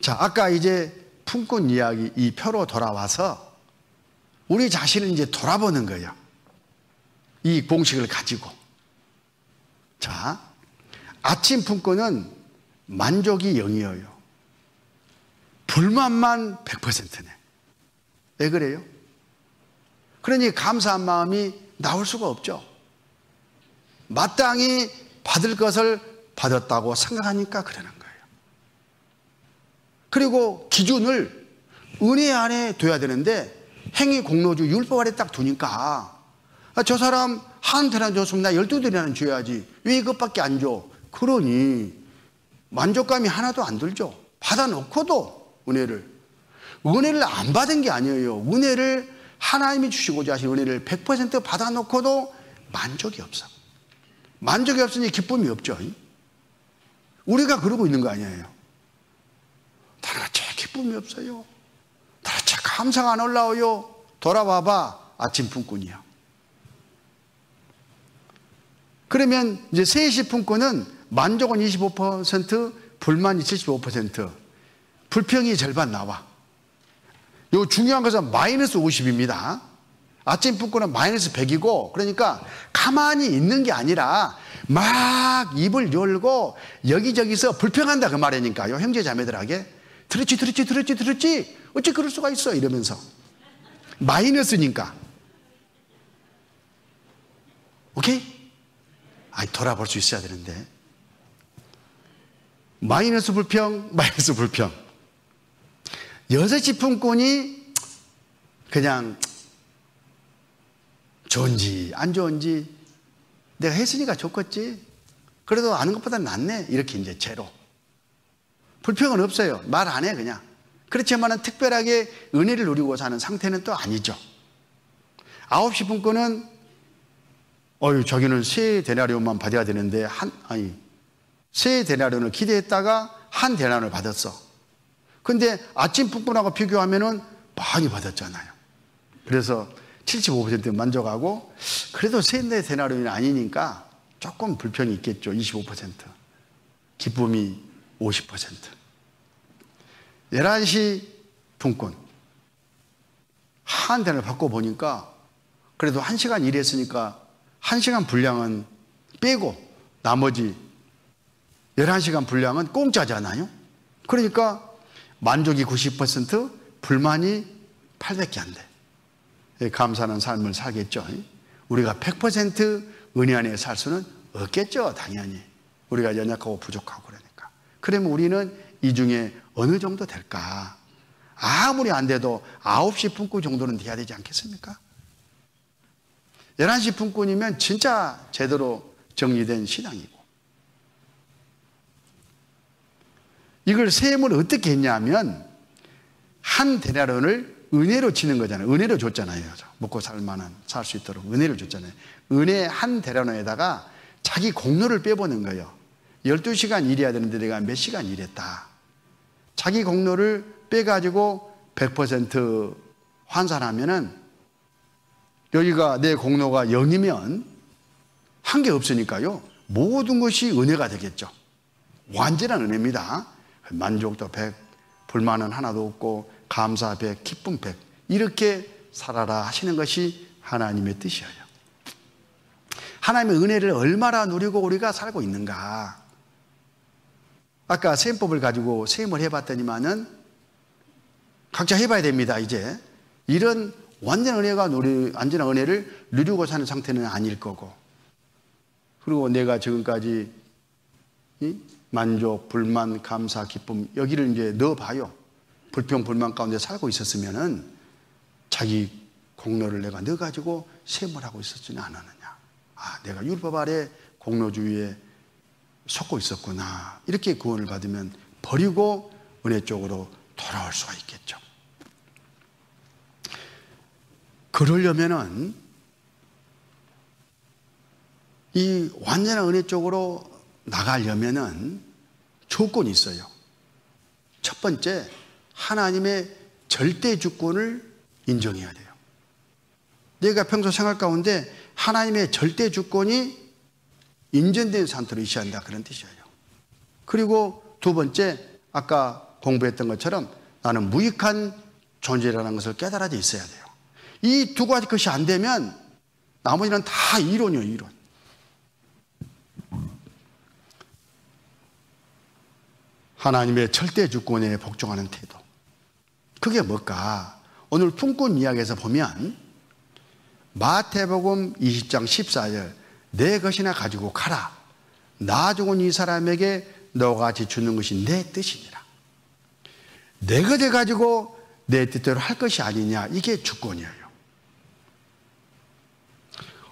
자, 아까 이제 품꾼 이야기 이 표로 돌아와서 우리 자신을 이제 돌아보는 거예요. 이 공식을 가지고. 자, 아침 품꾼은 만족이 0이에요. 불만만 100%네. 왜 그래요? 그러니 감사한 마음이 나올 수가 없죠. 마땅히 받을 것을 받았다고 생각하니까 그러는 거예요. 그리고 기준을 은혜 안에 둬야 되는데 행위 공로주 율법 아래 딱 두니까 저 사람 한 대나 줬으면 나 12대나 줘야지 왜 이것밖에 안 줘? 그러니 만족감이 하나도 안 들죠. 받아놓고도 은혜를 안 받은 게 아니에요. 은혜를 하나님이 주시고자 하신 은혜를 100% 받아놓고도 만족이 없어. 만족이 없으니 기쁨이 없죠. 우리가 그러고 있는 거 아니에요. 나같이 기쁨이 없어요. 나같이 감사가 안 올라와요. 돌아와봐. 아침 품꾼이야. 그러면 이제 3시 품꾼은 만족은 25%, 불만이 75%, 불평이 절반 나와. 요 중요한 것은 마이너스 50입니다. 아침 품꾼은 마이너스 100이고, 그러니까 가만히 있는 게 아니라 막 입을 열고 여기저기서 불평한다 그 말이니까요. 형제 자매들에게 들었지 어찌 그럴 수가 있어 이러면서 마이너스니까. 오케이? 돌아볼 수 있어야 되는데 마이너스 불평 6시 품꾼이 그냥 좋은지 안 좋은지 내가 했으니까 좋겠지, 그래도 아는 것보다 낫네, 이렇게 이제 제로. 불평은 없어요. 말 안 해 그냥. 그렇지만은 특별하게 은혜를 누리고 사는 상태는 또 아니죠. 9시 품꾼은 자기는 세 데나리온만 받아야 되는데 세 데나리온을 기대했다가 한 데나리온을 받았어. 근데 아침 품꾼하고 비교하면은 많이 받았잖아요. 그래서 75% 만족하고, 그래도 세 데나리온이 아니니까 조금 불평이 있겠죠. 25%. 기쁨이 50%. 11시 품꾼 한 대를 받고 보니까 그래도 1시간 일했으니까 1시간 분량은 빼고 나머지 11시간 분량은 공짜잖아요. 그러니까 만족이 90%, 불만이 800개 안 돼. 감사하는 삶을 살겠죠. 우리가 100% 은혜 안에 살 수는 없겠죠. 당연히 우리가 연약하고 부족하고 그러니까. 그러면 우리는 이 중에 어느 정도 될까? 아무리 안 돼도 9시 품꾼 정도는 돼야 되지 않겠습니까? 11시 품꾼이면 진짜 제대로 정리된 신앙이고. 이걸 세임을 어떻게 했냐면 한 데나리온을 은혜로 치는 거잖아요. 은혜로 줬잖아요. 먹고 살 수 있도록 은혜를 줬잖아요. 은혜 한 데나리온에다가 자기 공로를 빼보는 거예요. 12시간 일해야 되는데 내가 몇 시간 일했다. 자기 공로를 빼가지고 100% 환산하면은 여기가 내 공로가 0이면 한 게 없으니까요. 모든 것이 은혜가 되겠죠. 완전한 은혜입니다. 만족도 100, 불만은 하나도 없고 감사 100, 기쁨 100 이렇게 살아라 하시는 것이 하나님의 뜻이에요. 하나님의 은혜를 얼마나 누리고 우리가 살고 있는가. 아까 세임법을 가지고 세임을 해봤더니만은 각자 해봐야 됩니다. 이제 이런 완전한 은혜를 누리고 사는 상태는 아닐 거고, 그리고 내가 지금까지 만족, 불만, 감사, 기쁨 여기를 이제 넣어봐요. 불평, 불만 가운데 살고 있었으면은 자기 공로를 내가 넣어가지고 세임을 하고 있었지는 않았느냐. 내가 율법 아래 공로주의에 속고 있었구나. 이렇게 구원을 받으면 버리고 은혜 쪽으로 돌아올 수가 있겠죠. 그러려면은 이 완전한 은혜 쪽으로 나가려면은 조건이 있어요. 첫 번째, 하나님의 절대 주권을 인정해야 돼요. 내가 평소 생활 가운데 하나님의 절대 주권이 인정된 상태로 있어야 한다, 그런 뜻이에요. 그리고 두 번째, 아까 공부했던 것처럼 나는 무익한 존재라는 것을 깨달아져 있어야 돼요. 이 두 가지 것이 안 되면 나머지는 다 이론이에요, 이론. 하나님의 절대 주권에 복종하는 태도. 그게 뭘까? 오늘 품꾼 이야기에서 보면 마태복음 20장 14절 내 것이나 가지고 가라. 나 죽은 이 사람에게 너가 같이 주는 것이 내 뜻이니라. 내 것을 가지고 내 뜻대로 할 것이 아니냐. 이게 주권이에요.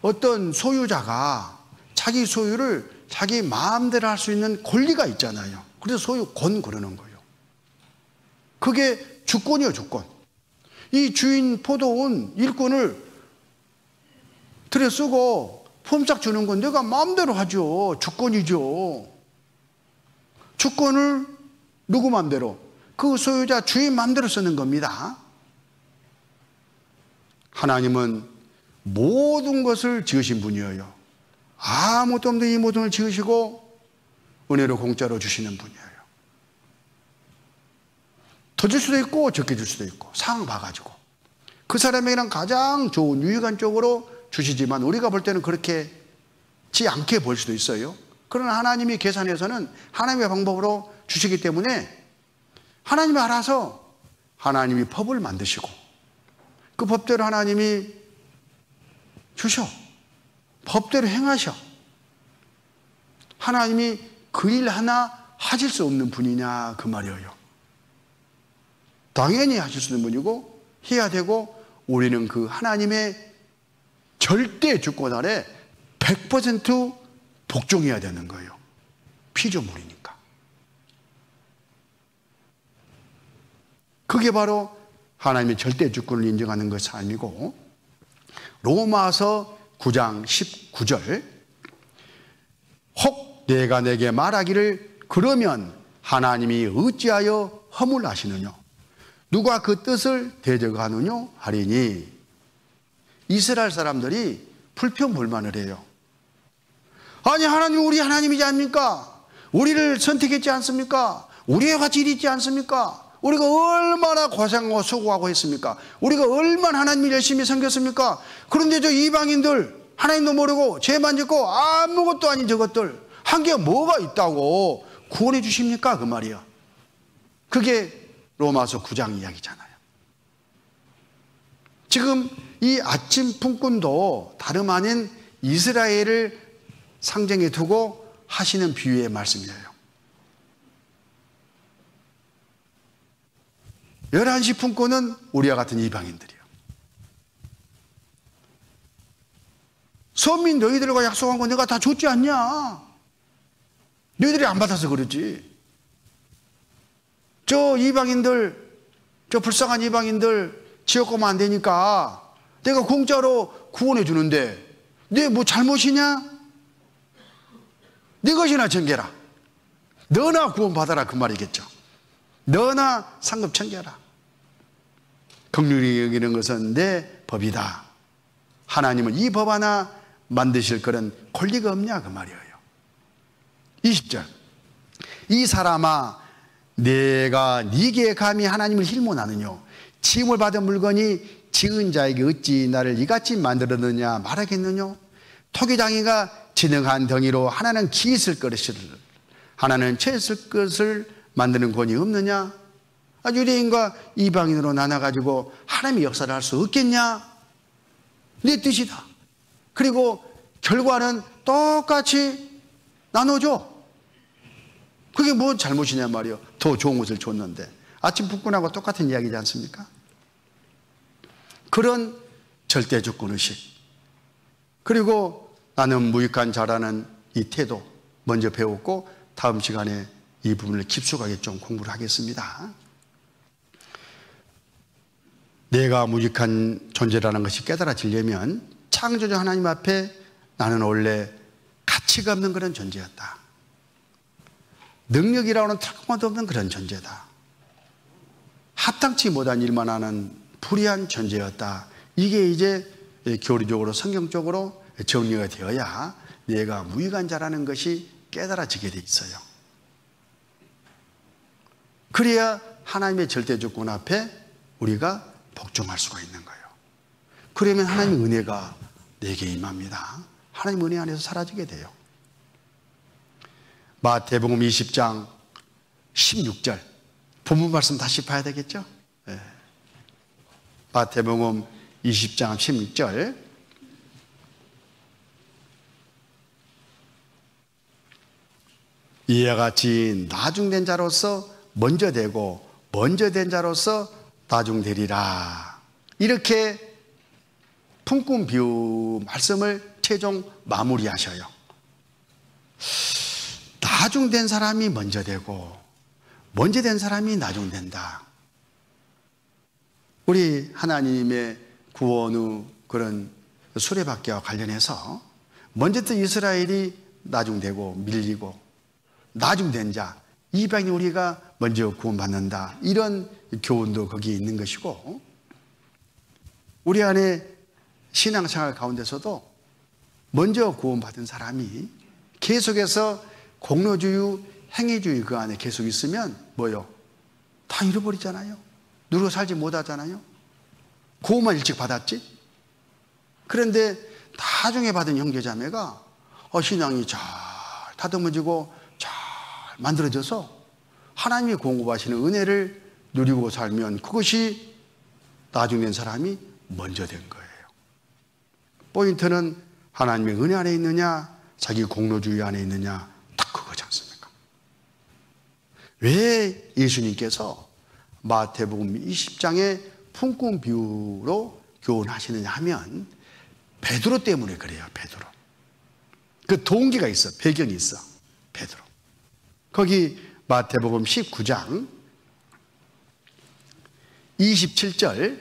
어떤 소유자가 자기 소유를 자기 마음대로 할 수 있는 권리가 있잖아요. 그래서 소유권 그러는 거예요. 그게 주권이에요, 주권. 이 주인 포도원 일꾼을 들여쓰고 폼짝 주는 건 내가 마음대로 하죠. 주권이죠. 주권을 누구 마음대로? 그 소유자 주인 마음대로 쓰는 겁니다. 하나님은 모든 것을 지으신 분이에요. 아무것도 없는 이 모든 걸 지으시고 은혜로 공짜로 주시는 분이에요. 더 줄 수도 있고 적게 줄 수도 있고 상황 봐가지고 그 사람에게는 가장 좋은 유익한 쪽으로 주시지만 우리가 볼 때는 그렇게 지 않게 볼 수도 있어요. 그러나 하나님이 계산해서는 하나님의 방법으로 주시기 때문에 하나님이 알아서 하나님이 법을 만드시고 그 법대로 하나님이 주셔. 법대로 행하셔. 하나님이 그 일 하나 하실 수 없는 분이냐 그 말이에요. 당연히 하실 수 있는 분이고 해야 되고 우리는 그 하나님의 절대 주권 아래 100% 복종해야 되는 거예요. 피조물이니까. 그게 바로 하나님의 절대 주권을 인정하는 것이 아니고 로마서 9장 19절 혹 내가 내게 말하기를 그러면 하나님이 어찌하여 허물하시느냐 누가 그 뜻을 대적하느냐 하리니 이스라엘 사람들이 불평불만을 해요. 아니 하나님 우리 하나님이지 않습니까? 우리를 선택했지 않습니까? 우리와 같이 일했지 않습니까? 우리가 얼마나 고생하고 수고하고 했습니까? 우리가 얼마나 하나님을 열심히 섬겼습니까? 그런데 저 이방인들 하나님도 모르고 죄만 짓고 아무것도 아닌 저것들 한 게 뭐가 있다고 구원해 주십니까? 그 말이야. 그게 로마서 9장 이야기잖아요. 지금 이 아침 품꾼도 다름 아닌 이스라엘을 상징해 두고 하시는 비유의 말씀이에요. 11시 품꾼은 우리와 같은 이방인들이에요. 선민 너희들과 약속한 거 내가 다 줬지 않냐? 너희들이 안 받아서 그러지. 저 이방인들, 저 불쌍한 이방인들 지역 가면 안 되니까 내가 공짜로 구원해 주는데 내 뭐 잘못이냐? 네 것이나 챙겨라. 너나 구원받아라 그 말이겠죠. 너나 상급 챙겨라. 긍휼히 여기는 것은 내 법이다. 하나님은 이 법 하나 만드실 그런 권리가 없냐 그 말이에요. 20절 이 사람아 내가 네게 감히 하나님을 힐문하느뇨 지음을 받은 물건이 지은 자에게 어찌 나를 이같이 만들었느냐 말하겠느뇨 토기장이가 진흙한 덩이로 하나는 기 있을 것을 하나는 채 있을 것을 만드는 권이 없느냐? 유대인과 이방인으로 나눠가지고 하나님의 역사를 할 수 없겠냐? 네 뜻이다. 그리고 결과는 똑같이 나눠줘. 그게 뭐 잘못이냐 말이요. 더 좋은 것을 줬는데. 아침 품꾼하고 똑같은 이야기지 않습니까? 그런 절대 주권의식. 그리고 나는 무익한 자라는 이 태도 먼저 배웠고 다음 시간에 이 부분을 깊숙하게 좀 공부를 하겠습니다. 내가 무익한 존재라는 것이 깨달아지려면 창조주 하나님 앞에 나는 원래 가치가 없는 그런 존재였다. 능력이라고는 턱도 없는 그런 존재다. 합당치 못한 일만 하는 불의한 존재였다. 이게 이제 교리적으로 성경적으로 정리가 되어야 내가 무익한 자라는 것이 깨달아지게 돼 있어요. 그래야 하나님의 절대 주권 앞에 우리가 복종할 수가 있는 거예요. 그러면 하나님의 은혜가 내게 임합니다. 하나님 은혜 안에서 사라지게 돼요. 마태복음 20장 16절 본문 말씀 다시 봐야 되겠죠? 네. 마태복음 20장 16절 이와 같이 나중된 자로서 먼저 되고 먼저 된 자로서 나중되리라. 이렇게 품꾼 비유 말씀을 최종 마무리하셔요. 나중된 사람이 먼저 되고 먼저 된 사람이 나중된다. 우리 하나님의 구원 후 그런 수레바퀴와 관련해서 먼저 된 이스라엘이 나중되고 밀리고 나중된 자 이방인 우리가 먼저 구원받는다. 이런 교훈도 거기에 있는 것이고, 우리 안에 신앙생활 가운데서도 먼저 구원받은 사람이 계속해서 공로주의, 행위주의 그 안에 계속 있으면 뭐요? 다 잃어버리잖아요. 누리고 살지 못하잖아요. 구원만 일찍 받았지. 그런데 나중에 받은 형제자매가 신앙이 잘 다듬어지고 잘 만들어져서 하나님이 공급하시는 은혜를 누리고 살면 그것이 나중에 된 사람이 먼저 된 거예요. 포인트는 하나님의 은혜 안에 있느냐, 자기 공로주의 안에 있느냐, 딱 그거지 않습니까? 왜 예수님께서 마태복음 20장의 품꾼 비유로 교훈하시느냐 하면 베드로 때문에 그래요. 베드로. 그 동기가 있어. 배경이 있어. 베드로. 거기 마태복음 19장 27절,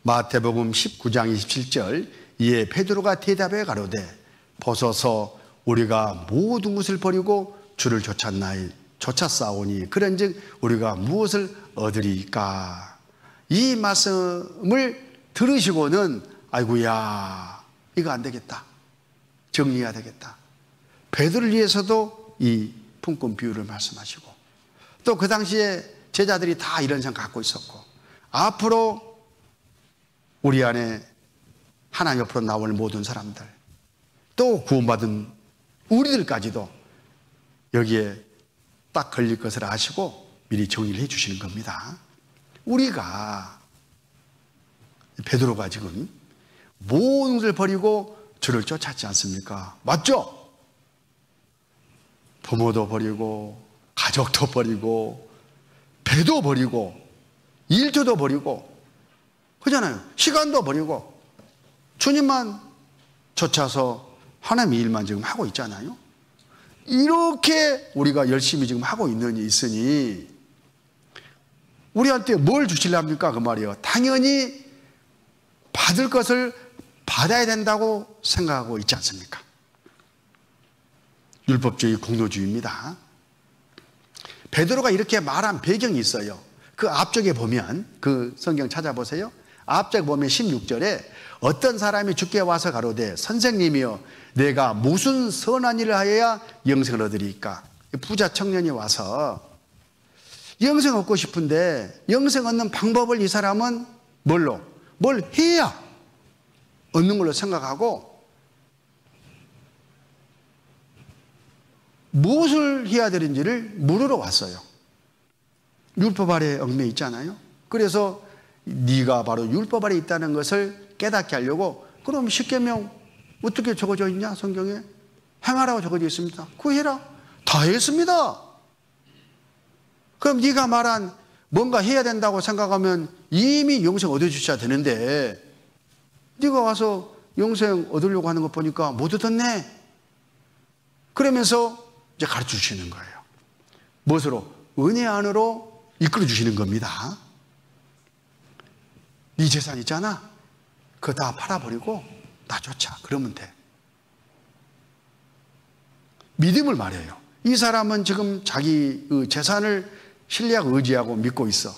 마태복음 19장 27절, 이에 베드로가 대답해 가로되 벗어서 우리가 모든 것을 버리고 주를 쫓았사오니 그런즉 우리가 무엇을 얻으리까? 이 말씀을 들으시고는 아이고야 이거 안 되겠다, 정리해야 되겠다. 베드로를 위해서도 이 품꾼 비유를 말씀하시고, 또 그 당시에 제자들이 다 이런 생각 갖고 있었고, 앞으로 우리 안에 하나님 옆으로 나올 모든 사람들, 또 구원받은 우리들까지도 여기에 딱 걸릴 것을 아시고 미리 정리를 해 주시는 겁니다. 우리가 베드로가 지금 모든 것을 버리고 주를 쫓았지 않습니까? 맞죠? 부모도 버리고 가족도 버리고 배도 버리고 일터도 버리고 그러잖아요. 시간도 버리고 주님만 쫓아서 하나님의 일만 지금 하고 있잖아요. 이렇게 우리가 열심히 지금 하고 있으니 우리한테 뭘 주시렵니까? 그 말이에요. 당연히 받을 것을 받아야 된다고 생각하고 있지 않습니까? 율법주의, 공로주의입니다. 베드로가 이렇게 말한 배경이 있어요. 그 앞쪽에 보면, 그 성경 찾아보세요. 앞쪽에 보면 16절에 어떤 사람이 주께 와서 가로되 선생님이여 내가 무슨 선한 일을 하여야 영생을 얻으리까? 부자 청년이 와서 영생 얻고 싶은데 영생 얻는 방법을 이 사람은 뭘 해야 얻는 걸로 생각하고 무엇을 해야 되는지를 물으러 왔어요. 율법 아래 얽매 있잖아요. 그래서 네가 바로 율법 아래 있다는 것을 깨닫게 하려고, 그럼 10계명 어떻게 적어져 있냐? 성경에 행하라고 적어져 있습니다. 그거 해라. 다 했습니다. 그럼 네가 말한 뭔가 해야 된다고 생각하면 이미 영생 얻어주셔야 되는데 네가 와서 영생 얻으려고 하는 것 보니까 못 얻었네. 그러면서 이제 가르쳐 주시는 거예요. 무엇으로? 은혜 안으로 이끌어 주시는 겁니다. 네 재산 있잖아. 그거 다 팔아버리고 나 쫓아. 그러면 돼. 믿음을 말해요. 이 사람은 지금 자기 재산을 신뢰하고 의지하고 믿고 있어.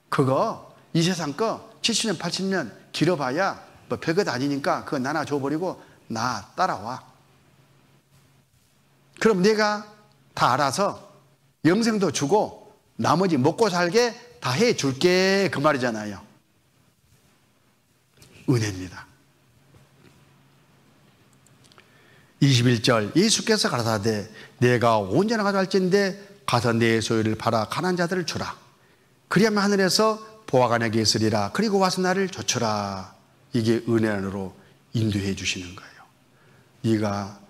그거 이 세상 거 70년 80년 길어봐야 뭐 별것 아니니까 그거 나눠 줘버리고 나 따라와. 그럼 내가 다 알아서 영생도 주고 나머지 먹고 살게 다 해줄게, 그 말이잖아요. 은혜입니다. 21절, 예수께서 가라사대 내가 온전한 가져갈진대 가서 내 소유를 팔아 가난한 자들을 주라. 그리하면 하늘에서 보화가 내게 있으리라. 그리고 와서 나를 좇으라. 이게 은혜 안으로 인도해 주시는 거예요. 네가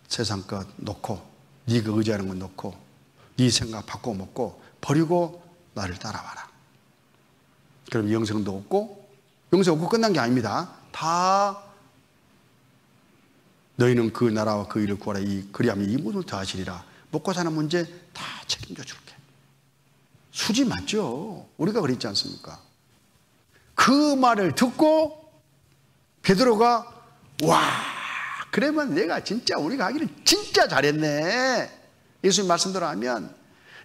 세상 것 놓고, 네가 의지하는 것 놓고, 네 생각 바꿔 먹고 버리고 나를 따라와라. 그럼 영생도 없고, 영생 없고 끝난 게 아닙니다. 다 너희는 그 나라와 그 일을 구하라. 그리하면 이 모든 다 하시리라. 먹고 사는 문제 다 책임져 줄게. 수지 맞죠? 우리가 그랬지 않습니까? 그 말을 듣고 베드로가 와, 그러면 내가 진짜 우리가 하기를 진짜 잘했네. 예수님 말씀대로 하면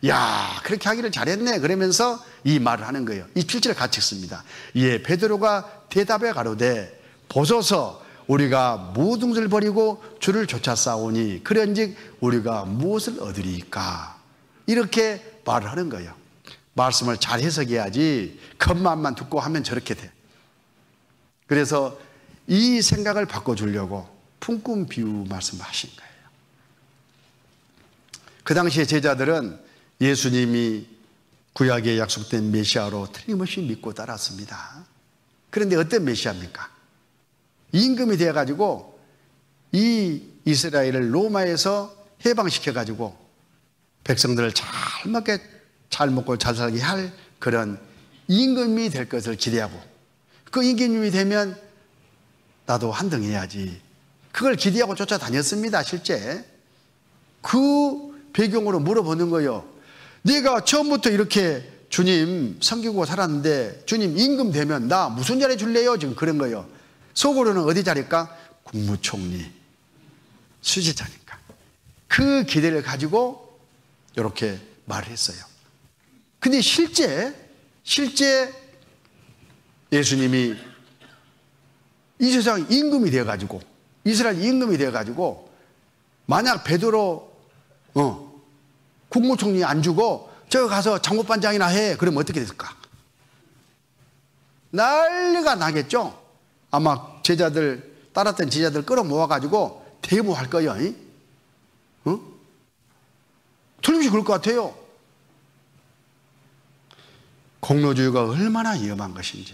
야, 그렇게 하기를 잘했네. 그러면서 이 말을 하는 거예요. 이 7절 같이 읽습니다. 예, 베드로가 대답해 가로되 보소서 우리가 모든 것을 버리고 주를 쫓아 싸우니 그런즉 우리가 무엇을 얻으리까? 이렇게 말을 하는 거예요. 말씀을 잘 해석해야지 겉말만 듣고 하면 저렇게 돼. 그래서 이 생각을 바꿔주려고 품꾼 비유 말씀하신 거예요. 그 당시에 제자들은 예수님이 구약에 약속된 메시아로 틀림없이 믿고 따랐습니다. 그런데 어떤 메시아입니까? 임금이 되어가지고 이 이스라엘을 로마에서 해방시켜가지고 백성들을 잘 먹고 잘 살게 할 그런 임금이 될 것을 기대하고, 그 임금이 되면 나도 한 등 해야지, 그걸 기대하고 쫓아다녔습니다. 실제 그 배경으로 물어보는 거예요. 네가 처음부터 이렇게 주님 섬기고 살았는데 주님 임금 되면 나 무슨 자리 줄래요? 지금 그런 거예요. 속으로는 어디 자리일까? 국무총리, 수지자니까. 그 기대를 가지고 이렇게 말을 했어요. 근데 실제 예수님이 이 세상 임금이 되어가지고, 이스라엘 임금이 되어가지고 만약 베드로 국무총리 안 주고 저 가서 장군반장이나 해, 그러면 어떻게 됐을까? 난리가 나겠죠. 아마 따랐던 제자들 끌어모아가지고 대모할 거예요. 틀림없이 그럴 것 같아요. 공로주의가 얼마나 위험한 것인지,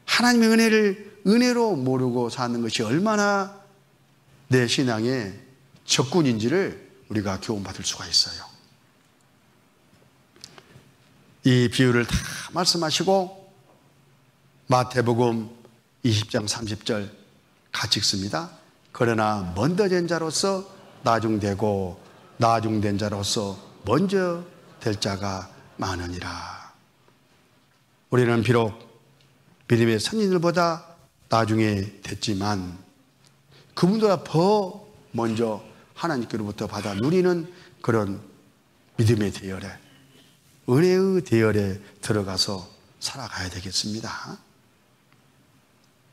하나님의 은혜를 은혜로 모르고 사는 것이 얼마나 내 신앙의 적군인지를 우리가 교훈받을 수가 있어요. 이 비유를 다 말씀하시고 마태복음 20장 30절 같이 읽습니다. 그러나 먼저 된 자로서 나중되고 나중된 자로서 먼저 될 자가 많으니라. 우리는 비록 믿음의 선진들보다 나중에 됐지만 그분보다 더 먼저 하나님께로부터 받아 누리는 그런 믿음의 대열에, 은혜의 대열에 들어가서 살아가야 되겠습니다.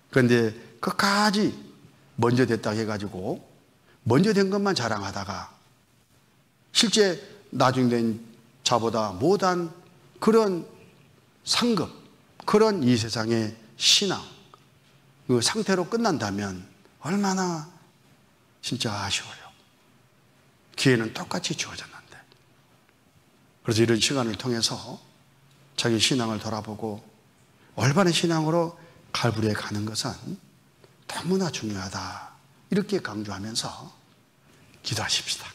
그런데 끝까지 먼저 됐다고 해가지고 먼저 된 것만 자랑하다가 실제 나중 된 자보다 못한 그런 상급, 그런 이 세상의 신앙, 그 상태로 끝난다면 얼마나 진짜 아쉬워요. 기회는 똑같이 주어졌는데. 그래서 이런 시간을 통해서 자기 신앙을 돌아보고 올바른 신앙으로 갈보리에 가는 것은 너무나 중요하다, 이렇게 강조하면서 기도하십시다.